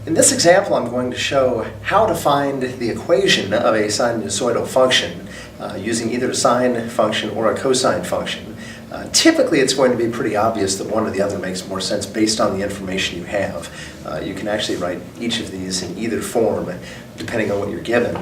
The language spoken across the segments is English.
In this example, I'm going to show how to find the equation of a sinusoidal function using either a sine function or a cosine function. Typically, it's going to be pretty obvious that one or the other makes more sense based on the information you have. You can actually write each of these in either form, depending on what you're given.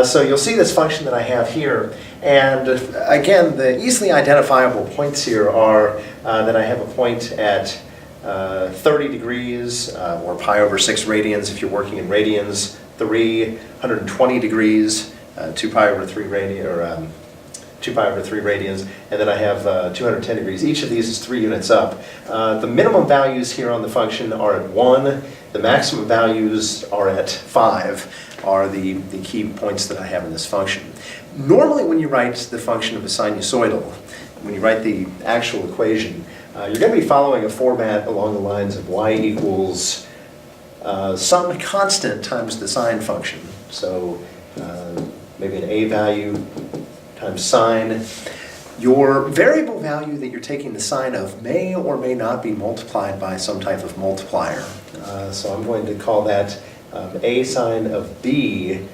So you'll see this function that I have here, and again, the easily identifiable points here are that I have a point at 30 degrees, or pi over 6 radians if you're working in radians, 120 degrees, 2 pi over 3 radians, and then I have 210 degrees. Each of these is 3 units up. The minimum values here on the function are at 1. The maximum values are at 5, are the key points that I have in this function. Normally when you write the function of a sinusoidal, when you write the actual equation, you're going to be following a format along the lines of y equals some constant times the sine function. So maybe an a value times sine. Your variable value that you're taking the sine of may or may not be multiplied by some type of multiplier. So I'm going to call that a sine of b.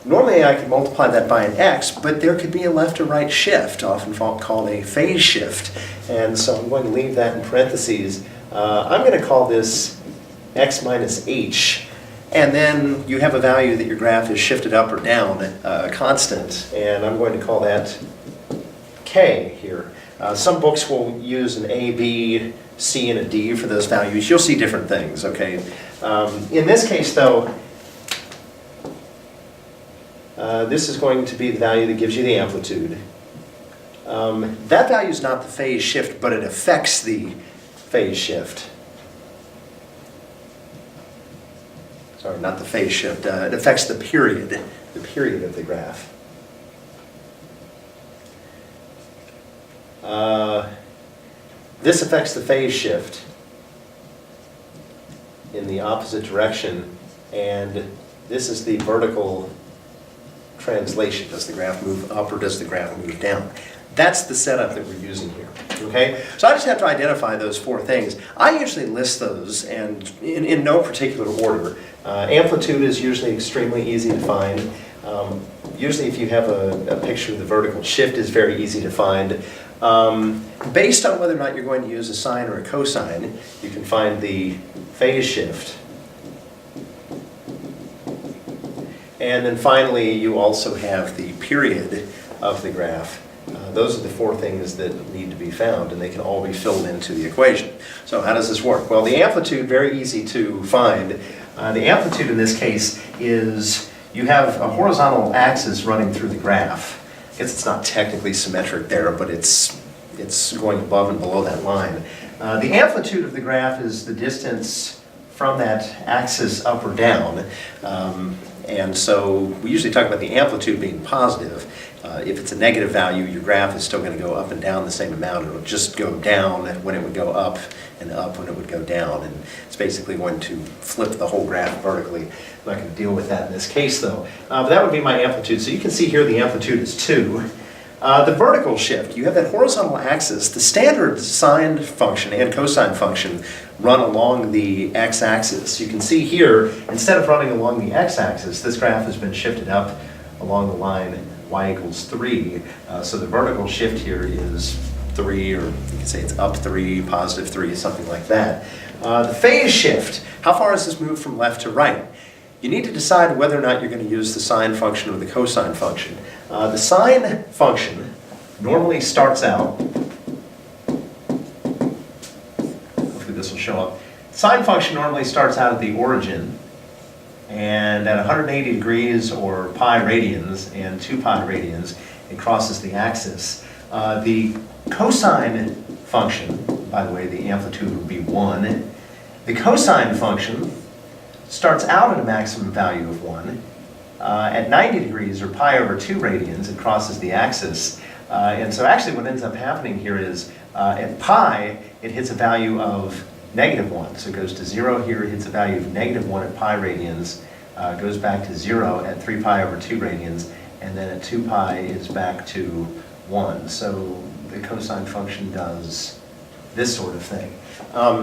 Normally I could multiply that by an x, but there could be a left or right shift, often called a phase shift. And so I'm going to leave that in parentheses. I'm going to call this x minus h. And then you have a value that your graph is shifted up or down, a constant. And I'm going to call that k here. Some books will use an a, b, c, and a d for those values. You'll see different things, okay? In this case, though, this is going to be the value that gives you the amplitude. That value is not the phase shift, but it affects the phase shift. Sorry, not the phase shift. It affects the period of the graph. This affects the phase shift in the opposite direction, and this is the vertical translation. Does the graph move up or does the graph move down? That's the setup that we're using here. Okay? So I just have to identify those 4 things. I usually list those and in no particular order. Amplitude is usually extremely easy to find. Usually if you have a picture, the vertical shift is very easy to find. Based on whether or not you're going to use a sine or a cosine, you can find the phase shift. And then finally, you also have the period of the graph. Those are the 4 things that need to be found, and they can all be filled into the equation. So how does this work? Well, the amplitude, very easy to find. The amplitude in this case is you have a horizontal axis running through the graph. I guess it's not technically symmetric there, but it's going above and below that line. The amplitude of the graph is the distance from that axis up or down. And so we usually talk about the amplitude being positive. If it's a negative value, your graph is still going to go up and down the same amount. It'll just go down when it would go up and up when it would go down. And it's basically going to flip the whole graph vertically. I'm not going to deal with that in this case, though. But that would be my amplitude. So you can see here the amplitude is 2. The vertical shift, you have that horizontal axis. The standard sine function and cosine function run along the x-axis. You can see here, instead of running along the x-axis, this graph has been shifted up along the line y equals 3. So the vertical shift here is 3, or you can say it's up 3, positive 3, something like that. The phase shift, how far has this moved from left to right? You need to decide whether or not you're going to use the sine function or the cosine function. The sine function normally starts out, hopefully this will show up, sine function normally starts out at the origin, and at 180 degrees or pi radians and 2 pi radians, it crosses the axis. The cosine function, by the way, the amplitude would be 1. The cosine function starts out at a maximum value of 1. At 90 degrees or pi over 2 radians, it crosses the axis. And so actually what ends up happening here is at pi, it hits a value of -1. So it goes to 0 here, it hits a value of -1 at pi radians, goes back to 0 at 3 pi over 2 radians, and then at 2 pi is back to 1. So the cosine function does this sort of thing.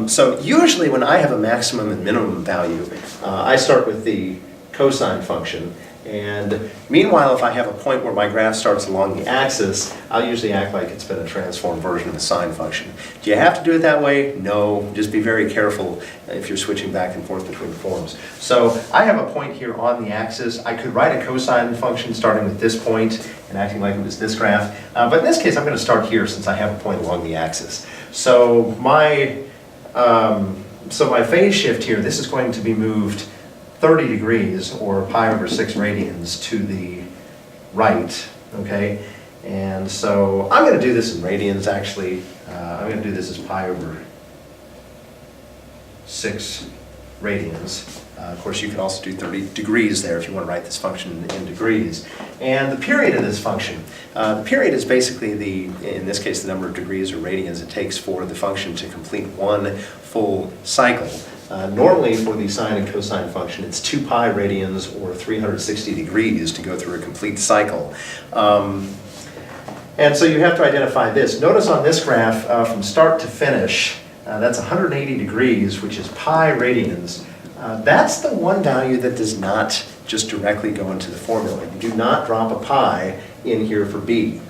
So usually when I have a maximum and minimum value, I start with the cosine function. And meanwhile, if I have a point where my graph starts along the axis, I'll usually act like it's been a transformed version of the sine function. Do you have to do it that way? No. Just be very careful if you're switching back and forth between forms. So I have a point here on the axis. I could write a cosine function starting with this point and acting like it was this graph. But in this case, I'm going to start here since I have a point along the axis. So my phase shift here, this is going to be moved 30 degrees, or pi over 6 radians, to the right, okay? And so I'm going to do this in radians, actually. I'm going to do this as pi over 6 radians. Of course, you can also do 30 degrees there if you want to write this function in degrees. And the period of this function, the period is basically in this case, the number of degrees or radians it takes for the function to complete one full cycle. Normally for the sine and cosine function, it's 2 pi radians or 360 degrees to go through a complete cycle. And so you have to identify this. Notice on this graph, from start to finish, that's 180 degrees, which is pi radians. That's the one value that does not just directly go into the formula. You do not drop a pi in here for b.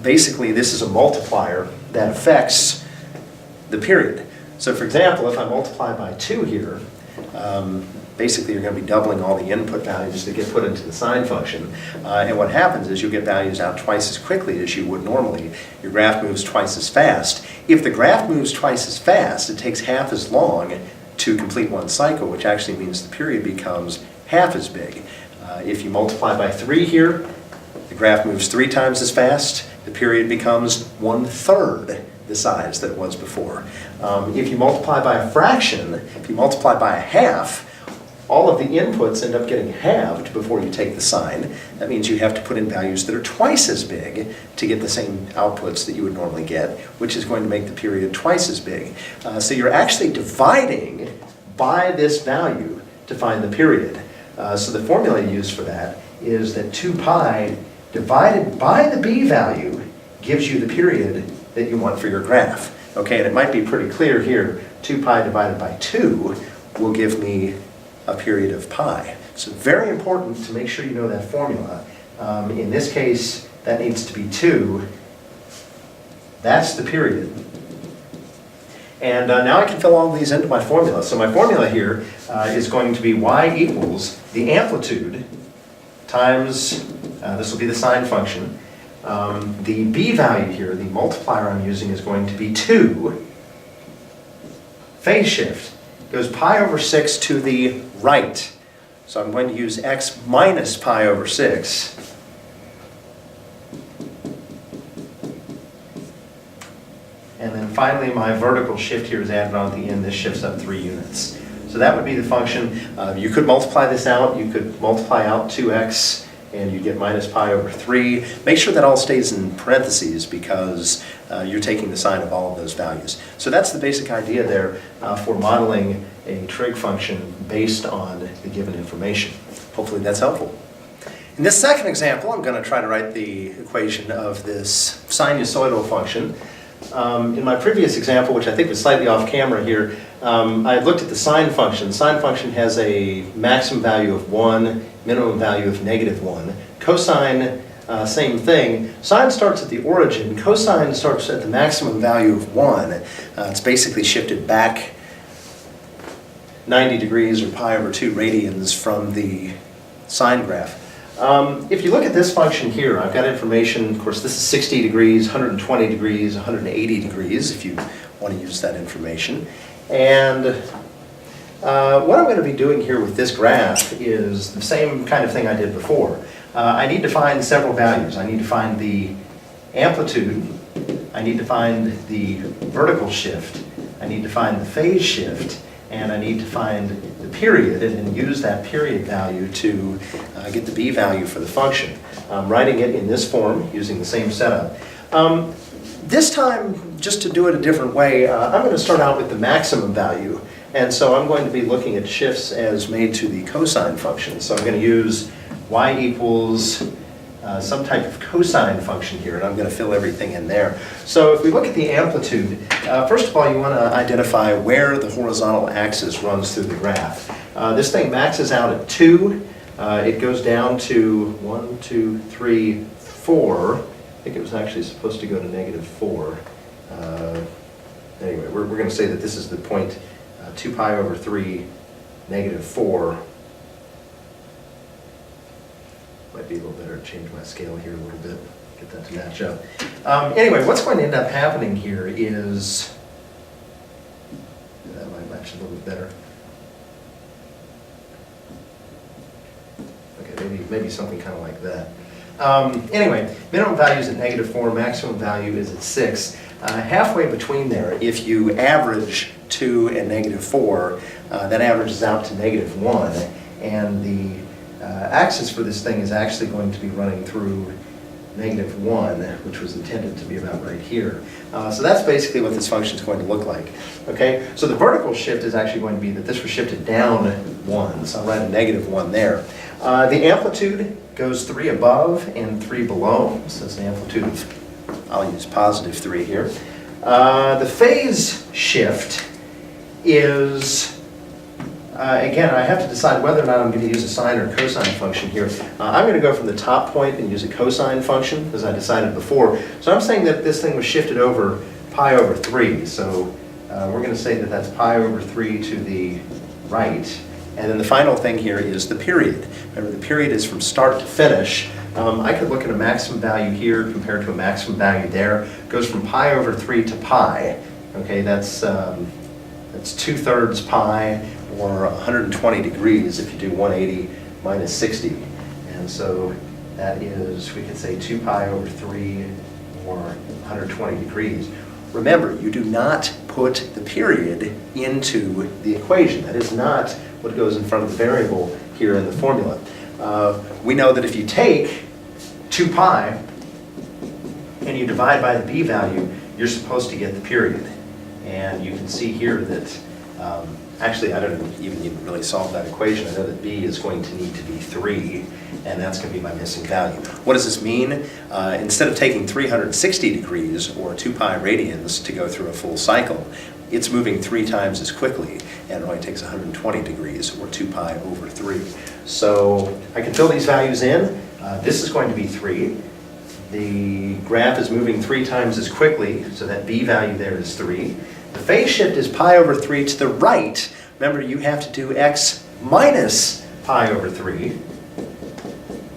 Basically, this is a multiplier that affects the period. So for example, if I multiply by 2 here, basically you're going to be doubling all the input values that get put into the sine function. And what happens is you'll get values out twice as quickly as you would normally. Your graph moves twice as fast. If the graph moves twice as fast, it takes half as long to complete one cycle, which actually means the period becomes half as big. If you multiply by 3 here, the graph moves 3 times as fast. The period becomes 1/3 the size that it was before. If you multiply by a fraction, if you multiply by a half, all of the inputs end up getting halved before you take the sign. That means you have to put in values that are twice as big to get the same outputs that you would normally get, which is going to make the period twice as big. So you're actually dividing by this value to find the period. So the formula you use for that is that 2 pi divided by the b value gives you the period that you want for your graph. Okay, and it might be pretty clear here, 2 pi divided by 2 will give me a period of pi. So very important to make sure you know that formula. In this case, that needs to be 2. That's the period. And now I can fill all these into my formula. So my formula here is going to be y equals the amplitude times, this will be the sine function. The b value here, the multiplier I'm using, is going to be 2. Phase shift goes pi over 6 to the right. So I'm going to use x minus pi over 6. And then finally my vertical shift here is added on at the end. This shifts up 3 units. So that would be the function. You could multiply this out. You could multiply out 2x and you get minus pi over 3. Make sure that all stays in parentheses because you're taking the sign of all of those values. So that's the basic idea there for modeling a trig function based on the given information. Hopefully that's helpful. In this second example, I'm going to try to write the equation of this sinusoidal function. In my previous example, which I think was slightly off camera here, I looked at the sine function. The sine function has a maximum value of 1, minimum value of -1. Cosine, same thing. Sine starts at the origin. Cosine starts at the maximum value of 1. It's basically shifted back 90 degrees or pi over 2 radians from the sine graph. If you look at this function here, I've got information, of course this is 60 degrees, 120 degrees, 180 degrees if you want to use that information. And what I'm going to be doing here with this graph is the same kind of thing I did before. I need to find several values. I need to find the amplitude, I need to find the vertical shift, I need to find the phase shift, and I need to find the period and then use that period value to get the b value for the function. I'm writing it in this form using the same setup. This time, just to do it a different way, I'm going to start out with the maximum value. And so I'm going to be looking at shifts as made to the cosine function. So I'm going to use y equals some type of cosine function here, and I'm going to fill everything in there. So if we look at the amplitude, first of all, you want to identify where the horizontal axis runs through the graph. This thing maxes out at 2. It goes down to 1, 2, 3, 4. I think it was actually supposed to go to -4. Anyway, we're going to say that this is the point 2 pi over 3, -4. Might be a little better to change my scale here a little bit, get that to match up. Anyway, what's going to end up happening here is, that might match a little bit better. Okay, maybe something kind of like that. Anyway, minimum value is at -4, maximum value is at 6. Halfway between there, if you average 2 and -4, that averages out to -1, and the axis for this thing is actually going to be running through -1, which was intended to be about right here. So that's basically what this function is going to look like. Okay, so the vertical shift is actually going to be that this was shifted down 1, so I'll write a -1 there. The amplitude goes 3 above and 3 below, so it's an amplitude of, I'll use +3 here. The phase shift is, again, I have to decide whether or not I'm going to use a sine or cosine function here. I'm going to go from the top point and use a cosine function, as I decided before. So I'm saying that this thing was shifted over pi over 3. So we're going to say that that's pi over 3 to the right. And then the final thing here is the period. Remember, the period is from start to finish. I could look at a maximum value here compared to a maximum value there. It goes from pi over 3 to pi. Okay, that's 2/3 pi, or 120 degrees if you do 180 minus 60. And so that is, we could say 2 pi over 3, or 120 degrees. Remember, you do not put the period into the equation. That is not what goes in front of the variable here in the formula. We know that if you take 2 pi and you divide by the b value, you're supposed to get the period. And you can see here that, actually I don't even really solve that equation. I know that b is going to need to be 3, and that's going to be my missing value. What does this mean? Instead of taking 360 degrees, or 2 pi radians, to go through a full cycle, it's moving 3 times as quickly, and it only takes 120 degrees, or 2 pi over 3. So I can fill these values in. This is going to be 3. The graph is moving 3 times as quickly, so that b value there is 3. The phase shift is pi over 3 to the right. Remember, you have to do x minus pi over 3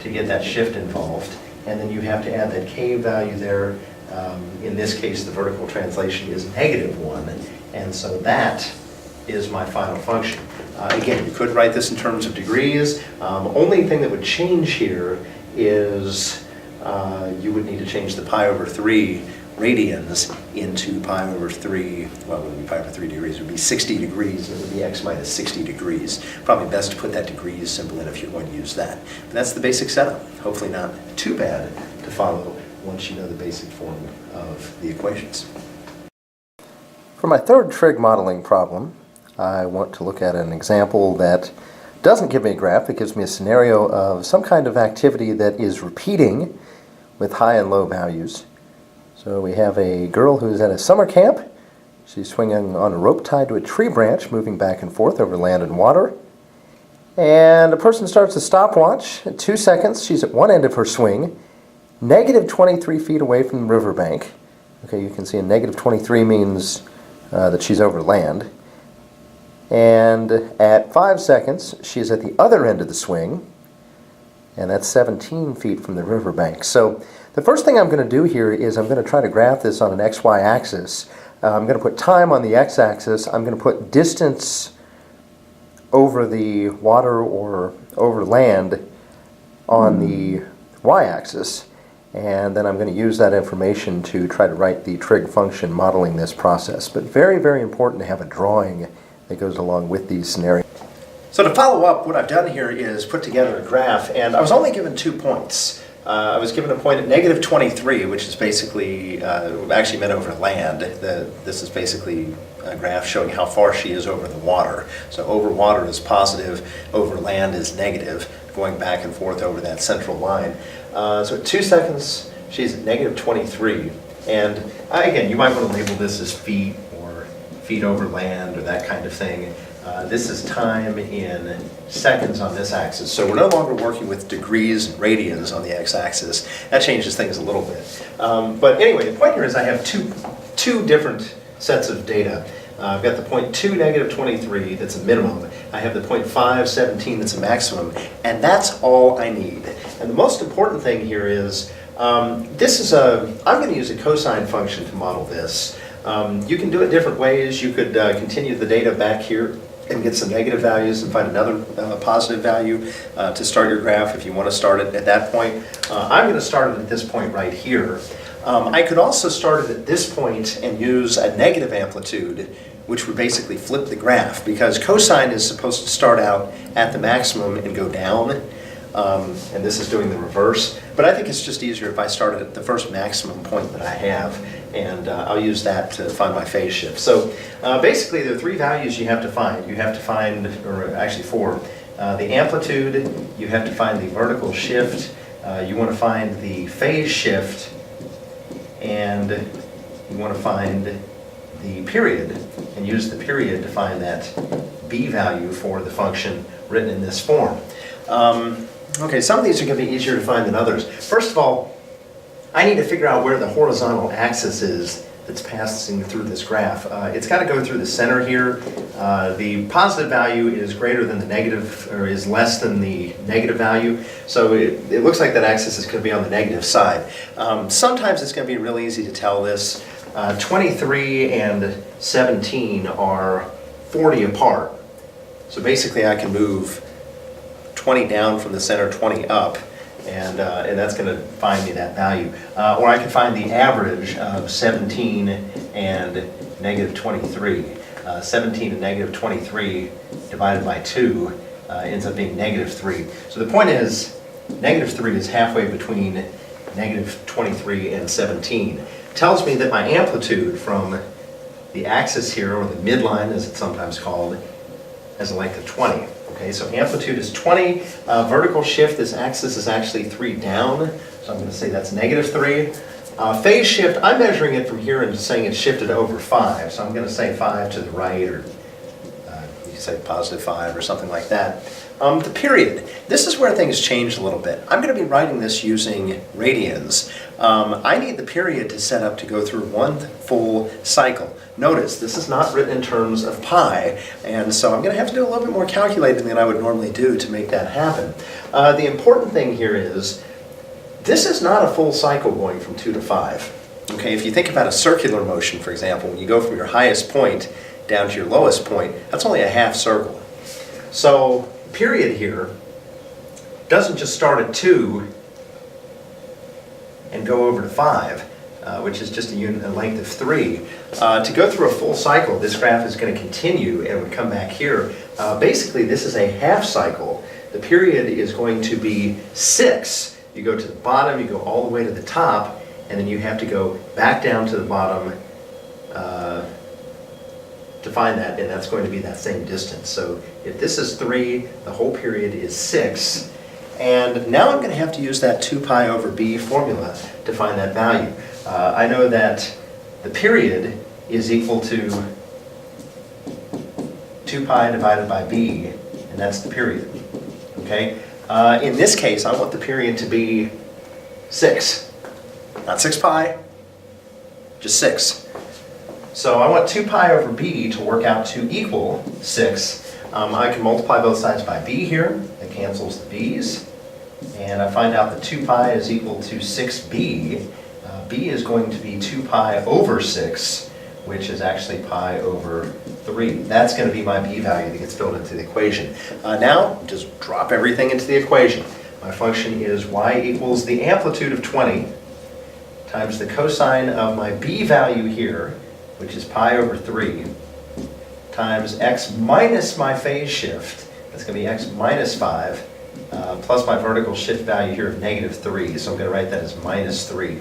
to get that shift involved. And then you have to add that k value there. In this case, the vertical translation is -1. And so that is my final function. Again, you could write this in terms of degrees. Only thing that would change here is you would need to change the pi over 3 radians into pi over 3, well, it wouldn't be pi over 3 degrees, it would be 60 degrees, and it would be x minus 60 degrees. Probably best to put that degrees symbol in if you're going to use that. But that's the basic setup. Hopefully not too bad to follow once you know the basic form of the equations. For my third trig modeling problem, I want to look at an example that doesn't give me a graph. It gives me a scenario of some kind of activity that is repeating with high and low values. So we have a girl who's at a summer camp. She's swinging on a rope tied to a tree branch, moving back and forth over land and water. And a person starts a stopwatch. At 2 seconds, she's at one end of her swing, negative 23 feet away from the riverbank. Okay, you can see a negative 23 means that she's over land. And at 5 seconds, she's at the other end of the swing, and that's 17 feet from the riverbank. So the first thing I'm going to do here is I'm going to try to graph this on an xy axis. I'm going to put time on the x-axis. I'm going to put distance over the water or over land on the y-axis. And then I'm going to use that information to try to write the trig function modeling this process. But very, very important to have a drawing that goes along with these scenarios. So to follow up, what I've done here is put together a graph, and I was only given 2 points. I was given a point at negative 23, which is basically, actually meant over land. This is basically a graph showing how far she is over the water. So over water is positive, over land is negative, going back and forth over that central line. So at 2 seconds, she's at negative 23. And again, you might want to label this as feet or feet over land or that kind of thing. This is time in seconds on this axis. So we're no longer working with degrees and radians on the x-axis. That changes things a little bit. But anyway, the point here is I have two different sets of data. I've got the point 2, negative 23, that's a minimum. I have the point 5, 17, that's a maximum. And that's all I need. And the most important thing here is, I'm going to use a cosine function to model this. You can do it different ways. You could continue the data back here and get some negative values and find another positive value to start your graph if you want to start it at that point. I'm going to start it at this point right here. I could also start it at this point and use a negative amplitude, which would basically flip the graph, because cosine is supposed to start out at the maximum and go down, and this is doing the reverse. But I think it's just easier if I started at the first maximum point that I have, and I'll use that to find my phase shift. So basically there are 3 values you have to find. You have to find, or actually 4, the amplitude, you have to find the vertical shift, you want to find the phase shift, and you want to find the period, and use the period to find that b value for the function written in this form. Okay, some of these are going to be easier to find than others. First of all, I need to figure out where the horizontal axis is that's passing through this graph. It's got to go through the center here. The positive value is greater than the negative, or is less than the negative value. So it looks like that axis is going to be on the negative side. Sometimes it's going to be really easy to tell this. 23 and 17 are 40 apart. So basically I can move 20 down from the center, 20 up, and that's going to find me that value. Or I can find the average of 17 and negative 23. 17 and negative 23 divided by 2 ends up being negative 3. So the point is, negative 3 is halfway between negative 23 and 17. Tells me that my amplitude from the axis here, or the midline as it's sometimes called, has a length of 20. Okay, so amplitude is 20. Vertical shift, this axis is actually 3 down, so I'm going to say that's negative 3. Phase shift, I'm measuring it from here and saying it's shifted over 5, so I'm going to say 5 to the right, or you can say positive 5 or something like that. The period, this is where things change a little bit. I'm going to be writing this using radians. I need the period to set up to go through 1 full cycle. Notice, this is not written in terms of pi, and so I'm going to have to do a little bit more calculating than I would normally do to make that happen. The important thing here is, this is not a full cycle going from 2 to 5. Okay, if you think about a circular motion, for example, when you go from your highest point down to your lowest point, that's only a half circle. So, period here doesn't just start at 2 and go over to 5, which is just a length of 3. To go through a full cycle, this graph is going to continue and would come back here. Basically, this is a half cycle. The period is going to be 6. You go to the bottom, you go all the way to the top, and then you have to go back down to the bottom to find that, and that's going to be that same distance. So if this is 3, the whole period is 6. And now I'm going to have to use that 2 pi over b formula to find that value. I know that the period is equal to 2 pi divided by b, and that's the period. Okay? In this case, I want the period to be 6. Not 6 pi, just 6. So I want 2 pi over b to work out to equal 6. I can multiply both sides by b here. That cancels the b's. And I find out that 2 pi is equal to 6b. B is going to be 2 pi over 6, which is actually pi over 3. That's going to be my b value that gets filled into the equation. Now, just drop everything into the equation. My function is y equals the amplitude of 20 times the cosine of my b value here, which is pi over 3, times x minus my phase shift, that's going to be x minus 5, plus my vertical shift value here of negative 3, so I'm going to write that as minus 3.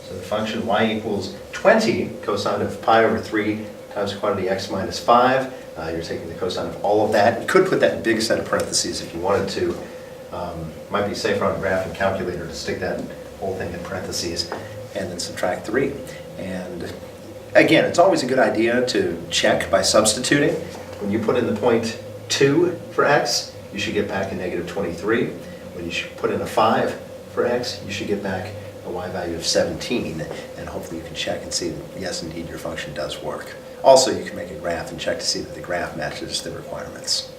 So the function y equals 20, cosine of pi over 3, times quantity x minus 5. You're taking the cosine of all of that. You could put that in big set of parentheses if you wanted to. Might be safer on a graphing calculator to stick that whole thing in parentheses and then subtract 3. And again, it's always a good idea to check by substituting. When you put in the point 2 for x, you should get back a negative 23. When you should put in a 5 for x, you should get back a y value of 17. And hopefully you can check and see that, yes, indeed, your function does work. Also, you can make a graph and check to see that the graph matches the requirements.